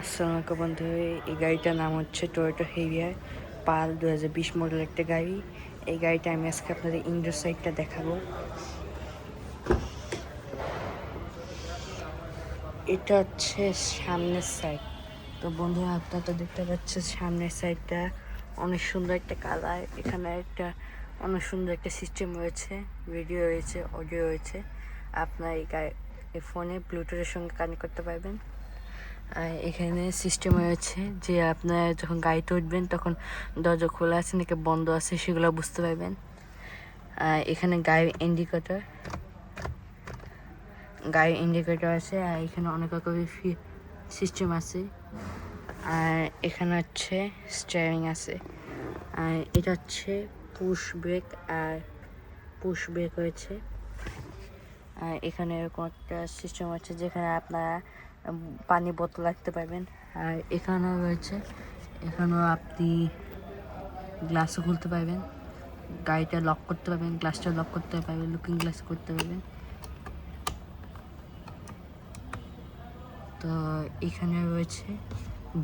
আসসালামু আলাইকুম বন্ধু। এই গাড়িটার নাম হচ্ছে টয়োটা হেরিয়ার পাল 2020 মডেল একটা গাড়ি। এই গাড়িটা আমি আজকে আপনাদের ইনডোর সাইডটা দেখাবো। এটা হচ্ছে সামনের সাইড। তো বন্ধুরা আপনারা তো দেখতে পাচ্ছেন সামনের সাইডটা অনেক সুন্দর একটা কালার। এখানে একটা অনেক সুন্দর একটা সিস্টেম রয়েছে, ভিডিও রয়েছে, অডিও রয়েছে। আপনার এই ফোনে ব্লুটুথের সঙ্গে কানেক্ট করতে পারবেন। আর এখানে সিস্টেম রয়েছে যে আপনারা যখন গাড়িতে উঠবেন তখন দরজা খোলা আছে নাকি বন্ধ আছে সেগুলো বুঝতে পারবেন। আর এখানে গাড়ির ইন্ডিকেটর আছে। আর এখানে অনেক রকমের সিস্টেম আছে। আর এখানে হচ্ছে স্টিয়ারিং আছে। আর এটা হচ্ছে পুশ ব্রেক হয়েছে। আর এখানে এরকম একটা সিস্টেম আছে যেখানে আপনারা পানি বোতল রাখতে পারবেন। আর এখানেও রয়েছে, এখানেও আপনি গ্লাসও খুলতে পারবেন, গাড়িটা লক করতে পারবেন, গ্লাসটা লক করতে পারবেন, লুকিং গ্লাস করতে পারবেন। তো এখানে রয়েছে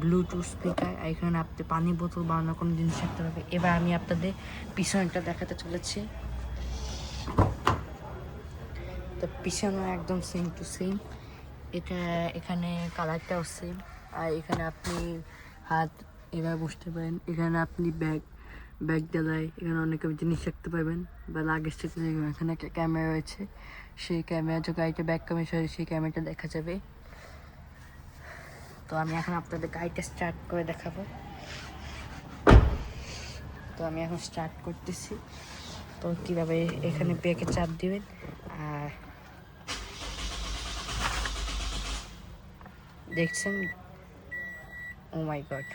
ব্লুটুথ স্পিকার। এখানে আপনি পানি বোতল বা অন্য কোনো জিনিস রাখতে পারবেন। এবার আমি আপনাদের পিছনটা দেখাতে চলেছি। তো পিছনে একদম সেম টু সেম। এখানে কালারটাও সেম। আর এখানে আপনি হাত এভাবে বসতে পারেন। এখানে আপনি ব্যাগ ডালায় এখানে অনেক জিনিস রাখতে পারবেন বা লাগেজ রাখতে পারবেন। এখানে একটা ক্যামেরা রয়েছে, সেই ক্যামেরা যে গাড়িটা ব্যাক ক্যামেরা সেই ক্যামেরাটা দেখা যাবে। তো আমি এখন আপনাদের গাড়িটা স্টার্ট করে দেখাবো। তো আমি এখন স্টার্ট করতেছি। তো কীভাবে এখানে ব্রেকে চাপ দিবেন। আর দেখছেন, ও মাই গড।